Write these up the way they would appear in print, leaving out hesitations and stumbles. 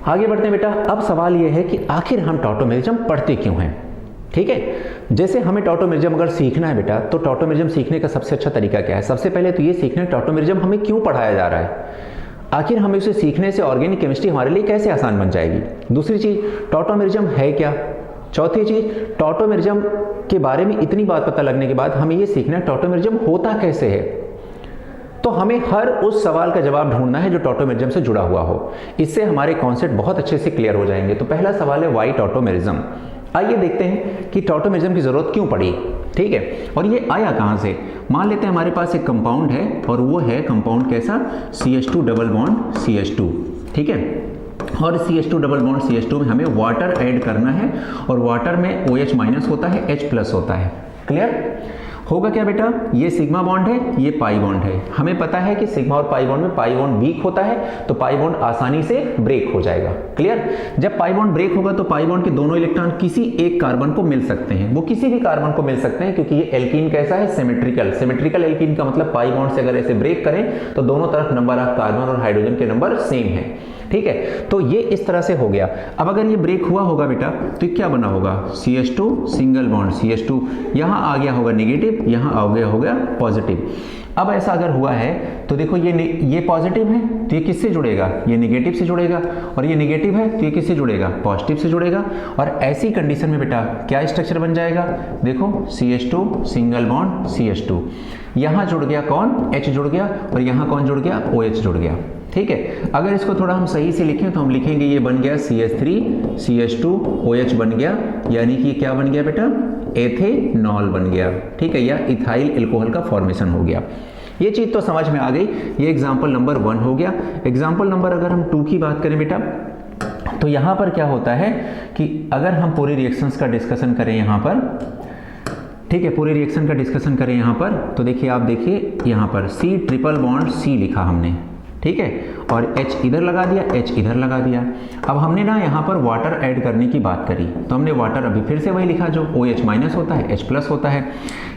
आगे बढ़ते हैं बेटा। अब सवाल यह है कि आखिर हम टॉटोमेरिज्म पढ़ते क्यों हैं। ठीक है, जैसे हमें टॉटोमेरिज्म अगर सीखना है बेटा, तो टॉटोमेरिज्म सीखने का सबसे अच्छा तरीका क्या है? सबसे पहले तो ये सीखना है टॉटोमेरिज्म हमें क्यों पढ़ाया जा रहा है, आखिर हमें उसे सीखने से ऑर्गेनिक केमिस्ट्री हमारे लिए कैसे आसान बन जाएगी। दूसरी चीज, टॉटोमेरिज्म है क्या। चौथी चीज, टॉटोमेरिज्म के बारे में इतनी बात पता लगने के बाद हमें यह सीखना है टॉटोमेरिज्म होता कैसे है। तो हमें हर उस सवाल का जवाब ढूंढना है जो टॉटोमेरिज्म से जुड़ा हुआ हो, इससे हमारे कॉन्सेप्ट बहुत अच्छे से क्लियर हो जाएंगे। तो पहला सवाल है व्हाई टॉटोमेरिज्म। आइए देखते हैं कि टॉटोमेरिज्म की जरूरत क्यों पड़ी। ठीक है, और ये आया कहां से। मान लेते हैं हमारे पास एक कंपाउंड है और वो है कंपाउंड कैसा, CH2 डबल बॉन्ड CH2। ठीक है, और CH2 डबल बॉन्ड CH2 में हमें वाटर ऐड करना है और वाटर में OH माइनस होता है, H प्लस होता है। क्लियर होगा क्या बेटा, ये सिग्मा बॉन्ड है, ये पाई बॉन्ड है। हमें पता है कि सिग्मा और पाई बॉन्ड में पाई बॉन्ड वीक होता है, तो पाई बॉन्ड आसानी से ब्रेक हो जाएगा। क्लियर, जब पाई बॉन्ड ब्रेक होगा तो पाई बॉन्ड के दोनों इलेक्ट्रॉन किसी एक कार्बन को मिल सकते हैं, वो किसी भी कार्बन को मिल सकते हैं, क्योंकि ये एल्कीन कैसा है, सिमेट्रिकल। सिमेट्रिकल एल्कीन का मतलब पाई बॉन्ड से अगर ऐसे ब्रेक करें तो दोनों तरफ नंबर ऑफ कार्बन और हाइड्रोजन के नंबर सेम है। ठीक है, तो ये इस तरह से हो गया। अब अगर ये ब्रेक हुआ होगा बेटा तो क्या बना होगा, CH2 सिंगल बॉन्ड CH2, यहां आ गया होगा नेगेटिव, यहां आ गया होगा पॉजिटिव। अब ऐसा अगर हुआ है तो देखो ये पॉजिटिव है तो ये किससे जुड़ेगा, ये नेगेटिव से जुड़ेगा, और ये नेगेटिव है तो ये किससे जुड़ेगा, पॉजिटिव से जुड़ेगा। और ऐसी कंडीशन में बेटा क्या स्ट्रक्चर बन जाएगा, देखो CH2 सिंगल बॉन्ड CH2, यहां जुड़ गया कौन, H जुड़ गया, और यहां कौन जुड़ गया, OH जुड़ गया। ठीक है, अगर इसको थोड़ा हम सही से लिखें तो हम लिखेंगे ये बन गया CH3 CH2 OH बन गया, यानी कि क्या बन गया बेटा, एथेनॉल बन गया। ठीक है, या इथाइल एल्कोहल का फॉर्मेशन हो गया। ये चीज तो समझ में आ गई। ये एग्जाम्पल नंबर 1 हो गया। एग्जाम्पल नंबर अगर हम 2 की बात करें बेटा, तो यहां पर क्या होता है कि अगर हम पूरी रिएक्शंस का डिस्कशन करें यहां पर, ठीक है, पूरे रिएक्शन का डिस्कशन करें यहां पर, तो देखिए आप देखिए यहां पर C ट्रिपल बॉन्ड C लिखा हमने, ठीक है, और H इधर लगा दिया, H इधर लगा दिया। अब हमने ना यहाँ पर वाटर ऐड करने की बात करी, तो हमने वाटर अभी फिर से वही लिखा जो OH माइनस होता है, H प्लस होता है।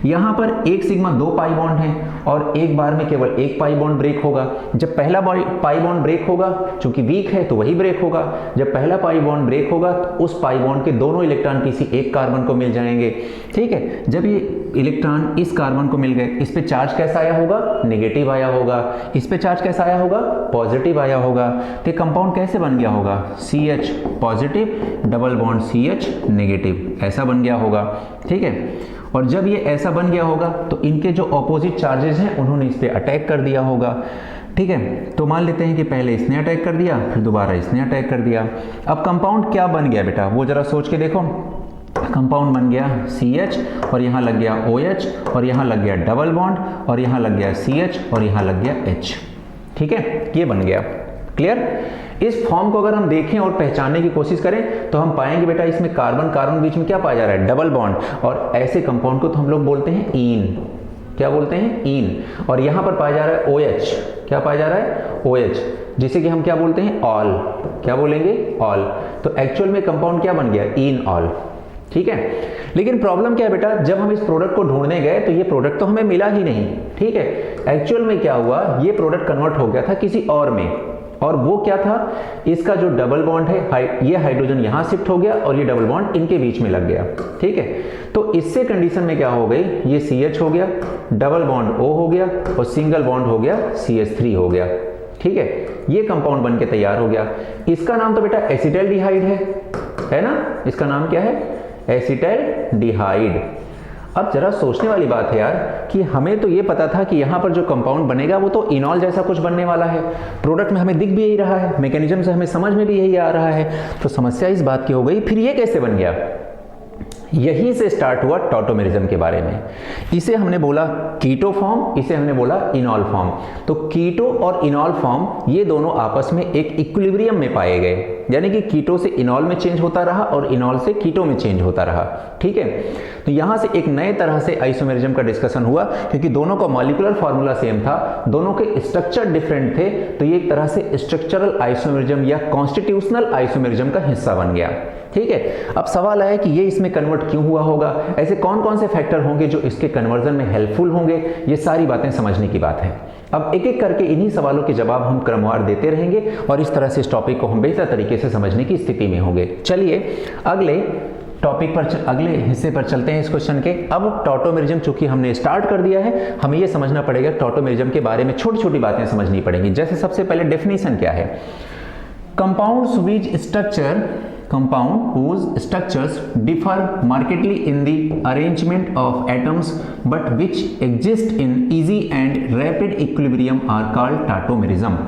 यहाँ पर एक सिग्मा 2 पाई बॉन्ड है और एक बार में केवल एक पाई बॉन्ड ब्रेक होगा। जब पहला पाई बॉन्ड ब्रेक होगा, चूंकि वीक है तो वही ब्रेक होगा। जब पहला पाई बॉन्ड ब्रेक होगा तो उस पाई बॉन्ड के दोनों इलेक्ट्रॉन किसी एक कार्बन को मिल जाएंगे। ठीक है, जब ये इलेक्ट्रॉन इस कार्बन को मिल गए, इस पे चार्ज कैसा आया होगा, नेगेटिव आया होगा, इस पे चार्ज कैसा आया होगा, पॉजिटिव आया होगा। तो कंपाउंड कैसे बन गया होगा, CH positive double bond CH negative, ऐसा बन गया होगा। ठीक है, और जब ये ऐसा बन गया होगा तो इनके जो ऑपोजिट चार्जेस हैं उन्होंने इस पे अटैक कर दिया होगा। ठीक है, तो मान लेते हैं कि पहले इसने अटैक कर दिया, फिर दोबारा इसने अटैक कर दिया। अब कंपाउंड क्या बन गया बेटा, वो जरा सोच के देखो। कंपाउंड बन गया CH और यहाँ लग गया OH और यहाँ लग गया डबल बॉन्ड और यहाँ लग गया CH और यहाँ लग गया H। ठीक है, ये बन गया। क्लियर, इस फॉर्म को अगर हम देखें और पहचानने की कोशिश करें तो हम पाएंगे बेटा इसमें कार्बन कार्बन बीच में क्या पाया जा रहा है, डबल बॉन्ड, और ऐसे कंपाउंड को तो हम लोग बोलते हैं ईन। क्या बोलते हैं, ईन। और यहां पर पाया जा रहा है OH, क्या पाया जा रहा है, OH, जिसे कि हम क्या बोलते हैं, ऑल। क्या बोलेंगे, ऑल। तो एक्चुअल में कंपाउंड क्या बन गया, ईन ऑल। ठीक है, लेकिन प्रॉब्लम क्या है बेटा, जब हम इस प्रोडक्ट को ढूंढने गए तो ये प्रोडक्ट तो हमें मिला ही नहीं। ठीक है, एक्चुअल में क्या हुआ, ये प्रोडक्ट कन्वर्ट हो गया था किसी और में, और वो क्या था, इसका जो डबल बॉन्ड है, ये हाइड्रोजन यहां शिफ्ट हो गया और ये डबल बॉन्ड इनके बीच में लग गया। ठीक है, तो इससे कंडीशन में क्या हो गई, ये CH हो गया, डबल बॉन्ड O हो गया और सिंगल बॉन्ड हो गया CH3 हो गया। ठीक है, ये कंपाउंड बन के तैयार हो गया। इसका नाम तो बेटा एसिटाइलडिहाइड है ना, इसका नाम क्या है, एसिटाइलडिहाइड। अब जरा सोचने वाली बात है यार कि हमें तो ये पता था कि यहां पर जो कंपाउंड बनेगा वो तो इनॉल जैसा कुछ बनने वाला है, प्रोडक्ट में हमें दिख भी यही रहा है, मैकेनिज्म से हमें समझ में भी यही आ रहा है। तो समस्या इस बात की हो गई, फिर ये कैसे बन गया। यहीं से स्टार्ट हुआ टॉटोमेरिज्म के बारे में। इसे हमने बोला कीटो फॉर्म, इसे हमने बोला इनॉल फॉर्म। तो कीटो और इनॉल फॉर्म ये दोनों आपस में एक इक्विलिब्रियम में पाए गए, यानी कि कीटो से इनॉल में चेंज होता रहा और इनॉल से कीटो में चेंज होता रहा। ठीक है, तो यहां से एक नए तरह से आइसोमेरिज्म का डिस्कशन हुआ, क्योंकि दोनों का मॉलिक्यूलर फॉर्मूला सेम था, दोनों के स्ट्रक्चर डिफरेंट थे, तो ये एक तरह से स्ट्रक्चरल आइसोमेरिज्म या कॉन्स्टिट्यूशनल आइसोमेरिज्म का हिस्सा बन गया। ठीक है। अब सवाल आया कि ये इसमें कन्वर्ट क्यों हुआ होगा, ऐसे कौन कौन से फैक्टर होंगे जो इसके कन्वर्जन में हेल्पफुल होंगे, ये सारी बातें समझने की बात है। अब एक एक करके इन्हीं सवालों के जवाब हम क्रमवार देते रहेंगे और इस तरह से इस टॉपिक को हम बेहतर तरीके से समझने की स्थिति में होंगे। चलिए अगले टॉपिक पर अगले हिस्से पर चलते हैं इस क्वेश्चन के। अब टॉटोमेरिज्म चूंकि हमने स्टार्ट कर दिया है, हमें यह समझना पड़ेगा टॉटोमेरिज्म के बारे में छोटी छोटी बातें समझनी पड़ेंगी। जैसे सबसे पहले डेफिनेशन क्या है, compounds whose structures differ markedly in the arrangement of atoms but which exist in easy and rapid equilibrium are called tautomerism।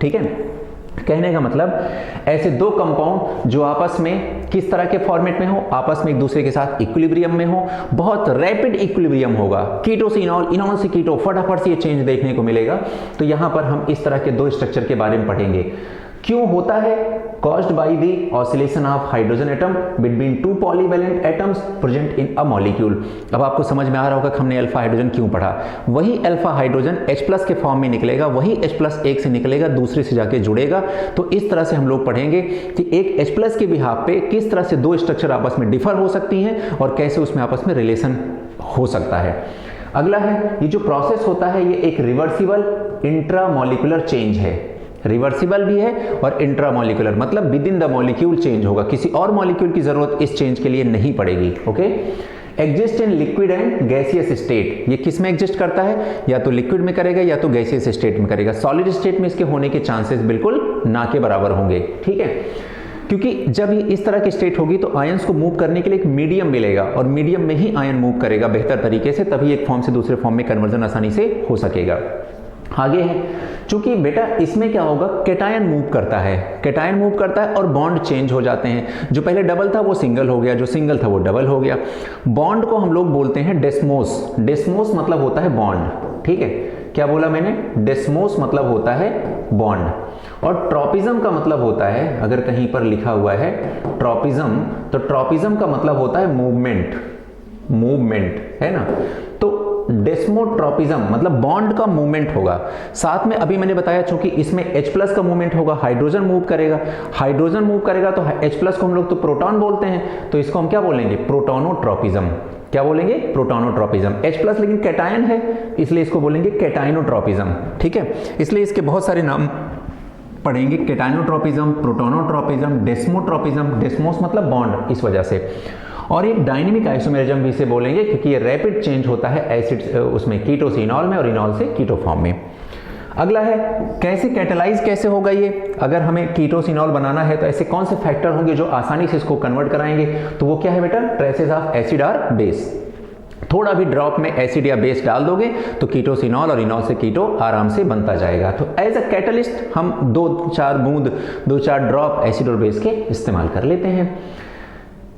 ठीक है, कहने का मतलब ऐसे दो कंपाउंड जो आपस में किस तरह के फॉर्मेट में हो, आपस में एक दूसरे के साथ इक्विलिब्रियम में हो, बहुत रैपिड इक्विलिब्रियम होगा, कीटो से इनॉल, इनॉल से कीटो, फटाफट से ये चेंज देखने को मिलेगा। तो यहां पर हम इस तरह के दो स्ट्रक्चर के बारे में पढ़ेंगे। क्यों होता है, caused by the oscillation of hydrogen atom between two polyvalent atoms present in a molecule। अब आपको समझ में आ रहा होगा कि हमने अल्फा हाइड्रोजन क्यों पढ़ा। वही अल्फा हाइड्रोजन H+ के फॉर्म में निकलेगा, वही H+ एक से निकलेगा, दूसरे से जाके जुड़ेगा। तो इस तरह से हम लोग पढ़ेंगे कि एक H+ के बिहाफ पे किस तरह से दो स्ट्रक्चर आपस में डिफर हो सकती हैं और कैसे उसमें आपस में रिलेशन हो सकता है। अगला है, ये जो प्रोसेस होता है ये एक रिवर्सिबल इंट्रामोलिकुलर चेंज है। रिवर्सिबल भी है और इंट्रामोलिकुलर मतलब with in the molecule change होगा, किसी और मॉलिक्यूल की जरूरत इस चेंज के लिए नहीं पड़ेगी। Okay, exist in liquid and gaseous state, ये किस में एग्जिस्ट करता है, या तो लिक्विड में करेगा या तो गैसियस स्टेट में करेगा। सॉलिड स्टेट में इसके होने के चांसेस बिल्कुल ना के बराबर होंगे। ठीक है, क्योंकि जब ये इस तरह की स्टेट होगी तो आयंस को मूव करने के लिए एक मीडियम मिलेगा और मीडियम में ही आयन मूव करेगा बेहतर तरीके से, तभी एक फॉर्म से दूसरे फॉर्म में कन्वर्जन आसानी से हो सकेगा। आगे है, चूंकि बेटा इसमें क्या होगा, कैटायन मूव करता है, कैटायन मूव करता है और बॉन्ड चेंज हो जाते हैं। जो पहले डबल था वो सिंगल हो गया, जो सिंगल था वो डबल हो गया। बॉन्ड को हम लोग बोलते हैं डेस्मोस। डेस्मोस मतलब होता है बॉन्ड। ठीक है, क्या बोला मैंने, डेस्मोस मतलब होता है बॉन्ड। और ट्रॉपिज्म का मतलब होता है, अगर कहीं पर लिखा हुआ है ट्रॉपिज्म, तो ट्रॉपिज्म का मतलब होता है मूवमेंट, मूवमेंट है ना। तो डेस्मोट्रॉपिज्म मतलब बॉन्ड का मूवमेंट होगा। साथ में अभी मैंने बताया चूंकि इसमें H+ का मूवमेंट होगा, हाइड्रोजन मूव करेगा, हाइड्रोजन मूव करेगा तो H+ को हम लोग तो प्रोटॉन बोलते हैं, तो इसको हम क्या बोलेंगे, प्रोटोनोट्रॉपिज्म। क्या बोलेंगे, प्रोटोनोट्रॉपिज्म। H+ लेकिन कैटायन है इसलिए इसको बोलेंगे कैटाइनोट्रॉपिज्म। ठीक है, इसलिए इसके बहुत सारे नाम पढ़ेंगे, कैटाइनोट्रॉपिज्म, प्रोटोनोट्रॉपिज्म, डेस्मोट्रॉपिज्म। डेस्मोस मतलब बॉन्ड, इस वजह से। और एक डायनेमिक आइसोमेरिज्म भी इसे बोलेंगे क्योंकि ये रैपिड चेंज होता है एसिड उसमें, कीटो से इनॉल में और इनॉल से कीटो फॉर्म में। अगला है, कैसे कैटेलाइज कैसे होगा ये, अगर हमें कीटो से इनॉल बनाना है तो ऐसे कौन से फैक्टर होंगे जो आसानी से इसको कन्वर्ट कराएंगे। तो वो क्या है बेटा, ट्रेसेस ऑफ एसिड और बेस। थोड़ा भी ड्रॉप में एसिड या बेस डाल दोगे तो कीटो से इनॉल और इनॉल से कीटो आराम से बनता जाएगा। तो एज अ कैटलिस्ट हम 2-4 बूंद 2-4 ड्रॉप एसिड और बेस के इस्तेमाल कर लेते हैं।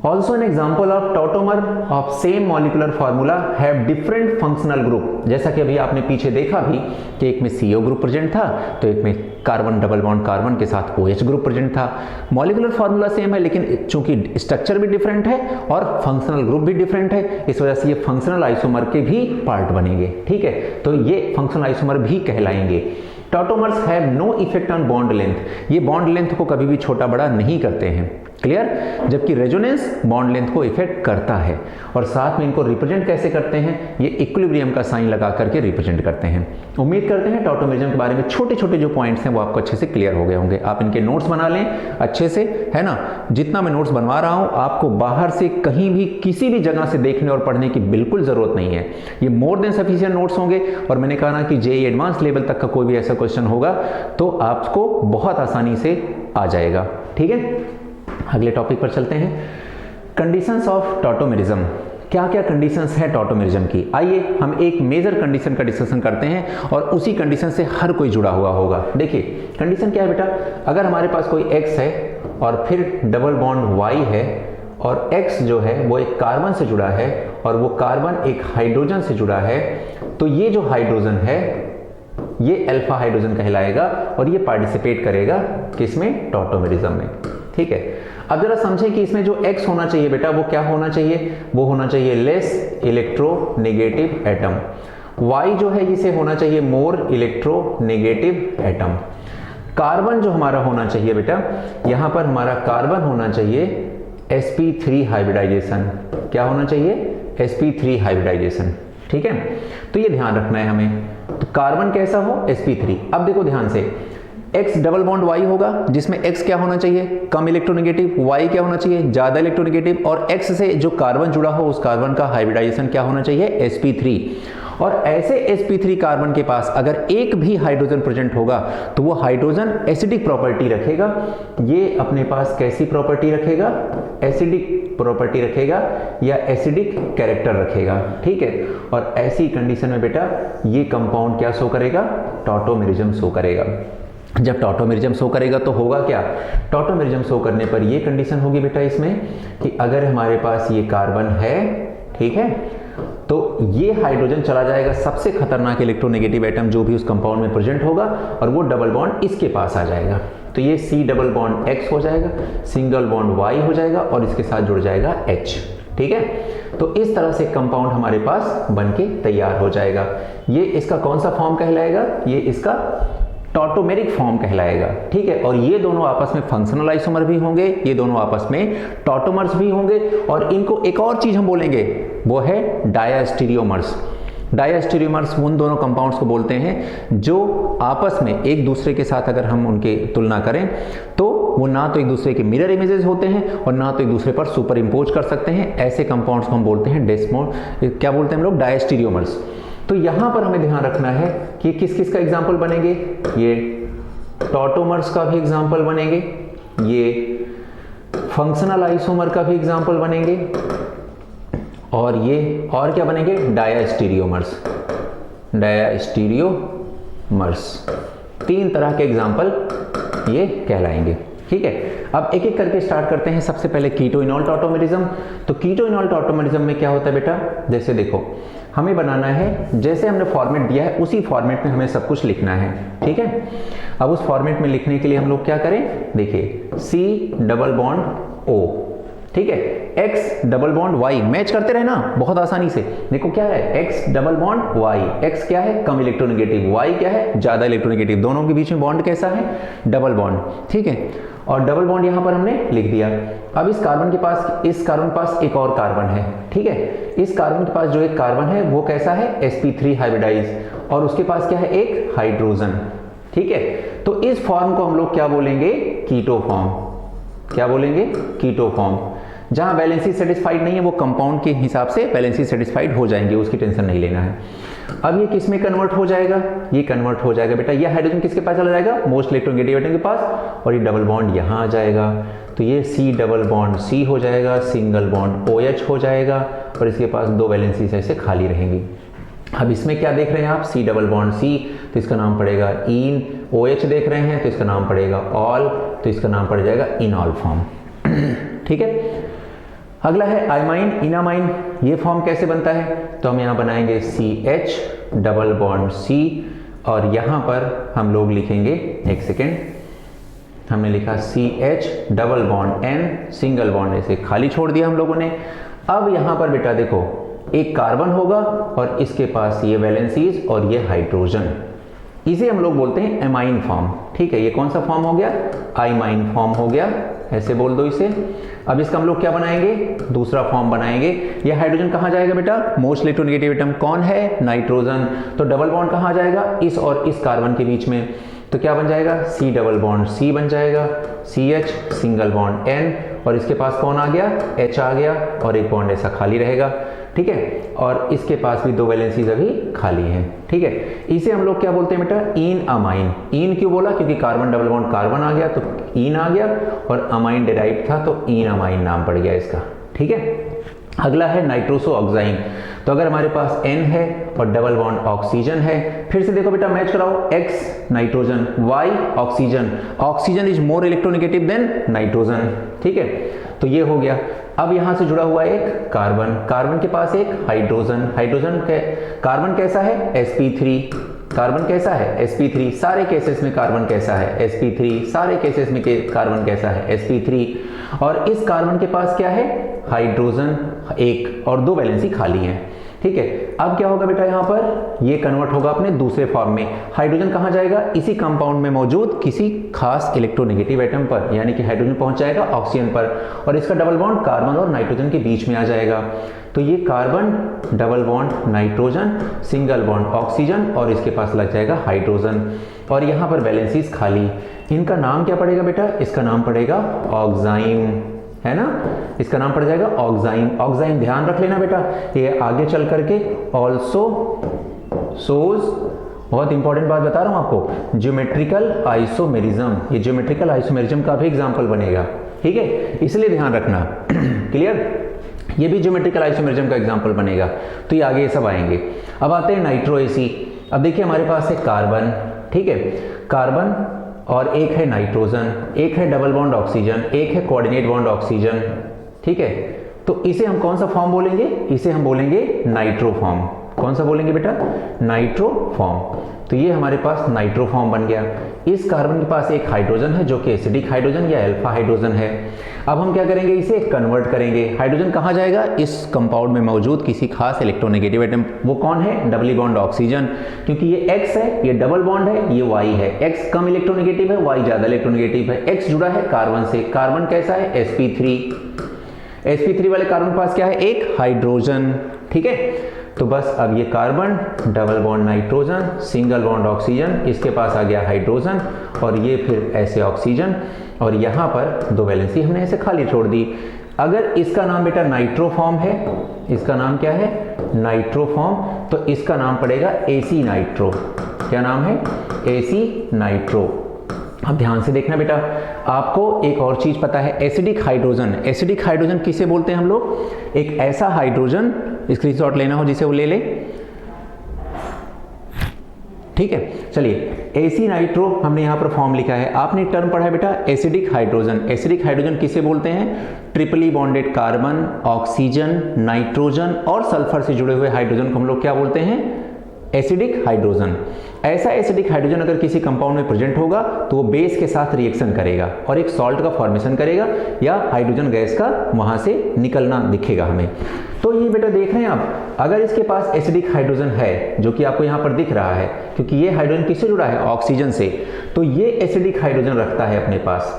Also an example of tautomer of same molecular formula have different functional group। जैसा कि अभी आपने पीछे देखा भी कि एक में CO ग्रुप प्रेजेंट था तो एक में कार्बन डबल बॉन्ड कार्बन के साथ OH ग्रुप प्रेजेंट था। मॉलिकुलर फार्मूला सेम है लेकिन चूंकि स्ट्रक्चर भी डिफरेंट है और फंक्शनल ग्रुप भी डिफरेंट है, इस वजह से ये फंक्शनल आइसोमर के भी पार्ट बनेंगे। ठीक है, तो ये फंक्शनल आइसोमर भी कहलाएंगे। Tautomers have no effect on bond length, ये बॉन्ड लेंथ को कभी भी छोटा बड़ा नहीं करते हैं, क्लियर। जबकि रेजोनेंस बॉन्ड लेंथ को इफेक्ट करता है। और साथ में इनको रिप्रेजेंट कैसे करते हैं, ये इक्विलिब्रियम का साइन लगा करके रिप्रेजेंट करते हैं। उम्मीद करते हैं टॉटोमेरिज्म के बारे में छोटे छोटे जो पॉइंट्स हैं वो आपको अच्छे से क्लियर हो गए होंगे। आप इनके नोट्स बना लें अच्छे से, है ना। जितना मैं नोट्स बनवा रहा हूं आपको बाहर से कहीं भी किसी भी जगह से देखने और पढ़ने की बिल्कुल जरूरत नहीं है, ये मोर देन सफिशिएंट नोट्स होंगे। और मैंने कहा ना कि जेईई एडवांस लेवल तक का कोई भी ऐसा क्वेश्चन होगा तो आपको बहुत आसानी से आ जाएगा। ठीक है, अगले टॉपिक पर चलते हैं, कंडीशंस ऑफ टॉटोमेरिज्म। क्या क्या कंडीशंस है टॉटोमेरिज्म की, आइए हम एक मेजर कंडीशन का डिस्कशन करते हैं और उसी कंडीशन से हर कोई जुड़ा हुआ होगा। देखिए कंडीशन क्या है बेटा, अगर हमारे पास कोई X है और फिर डबल बॉन्ड Y है और X जो है वो एक कार्बन से जुड़ा है और वो कार्बन एक हाइड्रोजन से जुड़ा है, तो ये जो हाइड्रोजन है ये अल्फा हाइड्रोजन कहलाएगा और ये पार्टिसिपेट करेगा किसमें, टॉटोमेरिज्म में। ठीक है, अब जरा समझें कि इसमें जो X होना चाहिए बेटा वो क्या होना चाहिए, वो होना चाहिए लेस इलेक्ट्रोनेगेटिव एटम। Y जो है इसे होना चाहिए मोर इलेक्ट्रोनेगेटिव एटम। कार्बन जो हमारा होना चाहिए बेटा, यहां पर हमारा कार्बन होना चाहिए sp3 हाइब्रिडाइजेशन, क्या होना चाहिए, sp3 हाइब्रिडाइजेशन, ठीक है। तो ये ध्यान रखना है हमें। तो कार्बन कैसा हो, sp3। अब देखो ध्यान से, X डबल बॉन्ड Y होगा जिसमें X क्या होना चाहिए, कम इलेक्ट्रोनेगेटिव, Y क्या होना चाहिए, ज्यादा इलेक्ट्रोनेगेटिव, और X से जो कार्बन जुड़ा हो उस कार्बन का हाइब्रिडाइजेशन क्या होना चाहिए, sp3। और ऐसे sp3 कार्बन के पास अगर एक भी हाइड्रोजन प्रेजेंट होगा तो वो हाइड्रोजन एसिडिक प्रॉपर्टी रखेगा। ये अपने पास कैसी प्रॉपर्टी रखेगा, एसिडिक प्रॉपर्टी रखेगा या एसिडिक कैरेक्टर रखेगा, ठीक है। और ऐसी कंडीशन में बेटा ये कंपाउंड क्या शो करेगा, टॉटोमेरिज्म शो करेगा। जब टॉटोमेरिज्म शो करेगा तो होगा क्या, टॉटोमेरिज्म शो करने पर ये कंडीशन होगी बेटा इसमें कि अगर हमारे पास ये कार्बन है, ठीक है, तो ये हाइड्रोजन चला जाएगा सबसे खतरनाक इलेक्ट्रोनेगेटिव एटम जो भी उस कंपाउंड में प्रेजेंट होगा और वो डबल बॉन्ड इसके पास आ जाएगा। तो ये C डबल बॉन्ड X हो जाएगा, सिंगल बॉन्ड Y हो जाएगा और इसके साथ जुड़ जाएगा H, ठीक है। तो इस तरह से कंपाउंड हमारे पास बनके तैयार हो जाएगा। ये इसका कौन सा फॉर्म कहलाएगा, ये इसका टॉटोमेरिक फॉर्म कहलाएगा, ठीक है। और ये दोनों आपस में फंक्शनल आइसोमर भी होंगे, ये दोनों आपस में टॉटोमर्स भी होंगे, और इनको एक और चीज हम बोलेंगे वो है डायास्टीरियोमर्स। डायास्टीरियोमर्स उन दोनों कंपाउंड्स को बोलते हैं जो आपस में एक दूसरे के साथ अगर हम उनके तुलना करें तो वो ना तो एक दूसरे के मिरर इमेजेस होते हैं और ना तो एक दूसरे पर सुपर इम्पोज कर सकते हैं। ऐसे कंपाउंड्स को हम बोलते हैं क्या बोलते हैं हम लोग, डायास्टीरियोमर्स। तो यहां पर हमें ध्यान रखना है कि किस किस का एग्जाम्पल बनेंगे, ये टॉटोमर्स का भी एग्जाम्पल बनेंगे, ये फंक्शनल आइसोमर का भी एग्जाम्पल बनेंगे, और ये और क्या बनेंगे, डायास्टीरियोमर्स। डायास्टीरियोमर्स तीन तरह के एग्जाम्पल ये कहलाएंगे, ठीक है। अब एक एक करके स्टार्ट करते हैं। सबसे पहले कीटोइनॉल टॉटोमेरिज्म। तो कीटोइनॉल टॉटोमेरिज्म में क्या होता है बेटा, जैसे देखो हमें बनाना है, जैसे हमने फॉर्मेट दिया है उसी फॉर्मेट में हमें सब कुछ लिखना है, ठीक है। अब उस फॉर्मेट में लिखने के लिए हम लोग क्या करें, देखिए C डबल बॉन्ड O, ठीक है, X double bond Y, match करते रहे ना बहुत आसानी से। देखो क्या है, X double bond Y, X क्या है, कम इलेक्ट्रोनेगेटिव, Y क्या है, ज्यादा इलेक्ट्रोनेगेटिव, दोनों के बीच में बॉन्ड कैसा है, डबल बॉन्ड, ठीक है। और डबल बॉन्ड यहां पर हमने लिख दिया। अब इस कार्बन के पास एक और कार्बन है, ठीक है। इस कार्बन के पास जो एक कार्बन है वो कैसा है, sp3 हाइब्रिडाइज, और उसके पास क्या है, एक हाइड्रोजन, ठीक है। तो इस फॉर्म को हम लोग क्या बोलेंगे, कीटो फॉर्म। क्या बोलेंगे, कीटो फॉर्म। जहां वैलेंसी सेटिस्फाइड नहीं है वो कंपाउंड के हिसाब से वैलेंसी सेटिस्फाइड हो जाएंगे, उसकी टेंशन नहीं लेना है। अब ये किस में कन्वर्ट हो जाएगा, ये कन्वर्ट हो जाएगा बेटा, ये हाइड्रोजन किसके पास चला जाएगा, मोस्ट इलेक्ट्रोनेगेटिव एटम के पास, और ये डबल बॉन्ड यहां आ जाएगा। तो ये C डबल बॉन्ड C हो जाएगा, सिंगल बॉन्ड OH हो जाएगा, और इसके पास दो वैलेंसीज ऐसे खाली रहेंगी। अब इसमें क्या देख रहे हैं आप, C डबल बॉन्ड C, तो इसका नाम पड़ेगा इन। OH देख रहे हैं तो इसका नाम पड़ेगा ऑल, तो इसका नाम पड़ जाएगा इनऑल फॉर्म, ठीक है। अगला है आइमाइन, इनामाइन। ये फॉर्म कैसे बनता है, तो हम यहाँ बनाएंगे CH डबल बॉन्ड C, और यहाँ पर हम लोग लिखेंगे, एक सेकेंड, हमने लिखा CH double bond N, single bond ऐसे खाली छोड़ दिया हम लोगों ने। अब यहाँ पर बेटा देखो एक कार्बन होगा और इसके पास ये वैलेंसीज और ये हाइड्रोजन, इसे हम लोग बोलते हैं एमाइन फॉर्म, ठीक है। ये कौन सा फॉर्म हो गया, आइमाइन फॉर्म हो गया, ऐसे बोल दो इसे। अब इसका हम लोग क्या बनाएंगे, दूसरा फॉर्म बनाएंगे। ये हाइड्रोजन कहां जाएगा बेटा, मोस्ट इलेक्ट्रोनेगेटिव एटम कौन है, नाइट्रोजन, तो डबल बॉन्ड कहां जाएगा, इस और इस कार्बन के बीच में, तो क्या बन जाएगा, C डबल बॉन्ड C बन जाएगा, CH सिंगल बॉन्ड N, और इसके पास कौन आ गया, H आ गया, और एक बॉन्ड ऐसा खाली रहेगा, ठीक है। और इसके पास भी दो वैलेंसीज अभी खाली हैं, ठीक है। इसे हम लोग क्या बोलते हैं बेटा, इन अमाइन। इन क्यों बोला, क्योंकि कार्बन डबल बॉन्ड कार्बन आ गया तो इन आ गया, और अमाइन डेराइव था तो इन अमाइन नाम पड़ गया इसका, ठीक है। अगला है नाइट्रोसो ऑक्साइन। तो अगर हमारे पास N है और डबल बॉन्ड ऑक्सीजन है, फिर से देखो बेटा मैच कराओ, X nitrogen, Y oxygen, oxygen is more electronegative than nitrogen, ठीक है। तो ये हो गया। अब यहां से जुड़ा हुआ एक कार्बन, कार्बन के पास एक हाइड्रोजन, हाइड्रोजन के कार्बन कैसा है, sp3, कार्बन कैसा है, sp3, सारे केसेस में कार्बन कैसा है, sp3, सारे केसेस में कार्बन कैसा है, sp3, और इस कार्बन के पास क्या है, हाइड्रोजन एक और दो वैलेंसी खाली हैं, ठीक है। अब क्या होगा बेटा, यहाँ पर ये कन्वर्ट होगा अपने दूसरे फॉर्म में। हाइड्रोजन कहाँ जाएगा, इसी कंपाउंड में मौजूद किसी खास इलेक्ट्रोनेगेटिव एटम पर, यानी कि हाइड्रोजन पहुंच जाएगा ऑक्सीजन पर और इसका डबल बॉन्ड कार्बन और नाइट्रोजन के बीच में आ जाएगा। तो ये carbon double bond nitrogen, single bond oxygen और इसके पास लग जाएगा हाइड्रोजन और यहाँ पर वैलेंसीज खाली। इनका नाम क्या पड़ेगा बेटा, इसका नाम पड़ेगा ऑक्साइम, है ना, इसका नाम पड़ जाएगा ऑक्साइम। ऑक्साइम ध्यान रख लेना बेटा, ये आगे चल करके ऑल्सो शोज, बहुत इंपॉर्टेंट बात बता रहा हूं आपको, ज्योमेट्रिकल आइसोमेरिज्म, ये ज्योमेट्रिकल आइसोमेरिज्म का भी एग्जांपल बनेगा, ठीक है, इसलिए ध्यान रखना। क्लियर, ये भी ज्योमेट्रिकल आइसोमेरिज्म का एग्जांपल बनेगा। तो ये आगे ये सब आएंगे। अब आते हैं नाइट्रो एसी। अब देखिए हमारे पास है कार्बन, ठीक है, कार्बन और एक है नाइट्रोजन, एक है डबल बॉन्ड ऑक्सीजन, एक है कोऑर्डिनेट बॉन्ड ऑक्सीजन, ठीक है। तो इसे हम कौन सा फॉर्म बोलेंगे, इसे हम बोलेंगे नाइट्रो फॉर्म। कौन सा बोलेंगे बेटा, नाइट्रो फॉर्म। तो ये हमारे पास नाइट्रो फॉर्म बन गया। इस कार्बन के पास एक हाइड्रोजन है जो कि एसिडिक हाइड्रोजन या अल्फा हाइड्रोजन है। अब हम क्या करेंगे, इसे कन्वर्ट करेंगे। हाइड्रोजन कहाँ जाएगा, इस कंपाउंड में मौजूद किसी खास इलेक्ट्रोनेगेटिव एटम, वो कौन है, डबली बॉन्ड ऑक्सीजन, क्योंकि ये X है, ये डबल बॉन्ड है, ये Y है। X कम इलेक्ट्रोनेगेटिव है, Y ज्यादा इलेक्ट्रोनेगेटिव है। X जुड़ा है कार्बन से, कार्बन कैसा है, sp3। sp3 वाले कार्बन के पास क्या है, एक हाइड्रोजन, ठीक है। तो बस अब ये carbon double bond nitrogen, single bond oxygen, इसके पास आ गया हाइड्रोजन और ये फिर ऐसे ऑक्सीजन और यहाँ पर दो वैलेंसी हमने ऐसे खाली छोड़ दी। अगर इसका नाम बेटा नाइट्रो फॉर्म है, इसका नाम क्या है, नाइट्रो फॉर्म, तो इसका नाम पड़ेगा एसी नाइट्रो। क्या नाम है, एसी नाइट्रो। अब ध्यान से देखना बेटा, आपको एक और चीज पता है, एसिडिक हाइड्रोजन। एसिडिक हाइड्रोजन किसे बोलते हैं हम लोग, एक ऐसा हाइड्रोजन, स्क्रीनशॉट लेना हो जिसे वो ले ले, ठीक है। चलिए, एसी नाइट्रो हमने यहां पर फॉर्म लिखा है। आपने एक टर्म पढ़ा है बेटा, एसिडिक हाइड्रोजन। एसिडिक हाइड्रोजन किसे बोलते हैं, ट्रिपली बॉन्डेड कार्बन, ऑक्सीजन, नाइट्रोजन और सल्फर से जुड़े हुए हाइड्रोजन को हम लोग क्या बोलते हैं, एसिडिक हाइड्रोजन। ऐसा एसिडिक हाइड्रोजन अगर किसी कंपाउंड में प्रेजेंट होगा तो वो बेस के साथ रिएक्शन करेगा और एक सॉल्ट का फॉर्मेशन करेगा या हाइड्रोजन गैस का वहां से निकलना दिखेगा हमें। तो ये बेटा देख रहे हैं आप, अगर इसके पास एसिडिक हाइड्रोजन है जो कि आपको यहां पर दिख रहा है, क्योंकि ये हाइड्रोजन किससे जुड़ा है, ऑक्सीजन से, तो ये एसिडिक हाइड्रोजन रखता है अपने पास,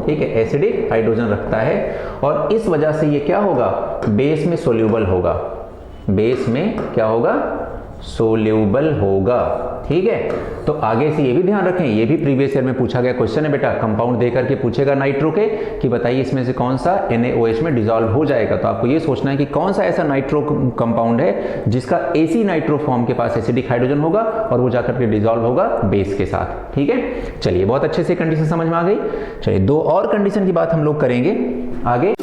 ठीक है, एसिडिक हाइड्रोजन रखता है और इस वजह से ये क्या होगा, बेस में सोल्यूबल होगा। बेस में क्या होगा, सोल्यूबल होगा, ठीक है। तो आगे से ये भी ध्यान रखें, ये भी प्रीवियस ईयर में पूछा गया क्वेश्चन है बेटा, कंपाउंड दे करके पूछेगा नाइट्रो के कि बताइए इसमें से कौन सा NaOH में डिसॉल्व हो जाएगा। तो आपको ये सोचना है कि कौन सा ऐसा नाइट्रो कंपाउंड है जिसका एसी नाइट्रो फॉर्म के पास एसिडिक हाइड्रोजन होगा और वो जाकर के डिसॉल्व होगा बेस के साथ, ठीक है। चलिए, बहुत अच्छे से कंडीशन समझ में आ गई। चलिए, दो और कंडीशन की बात हम लोग करेंगे आगे।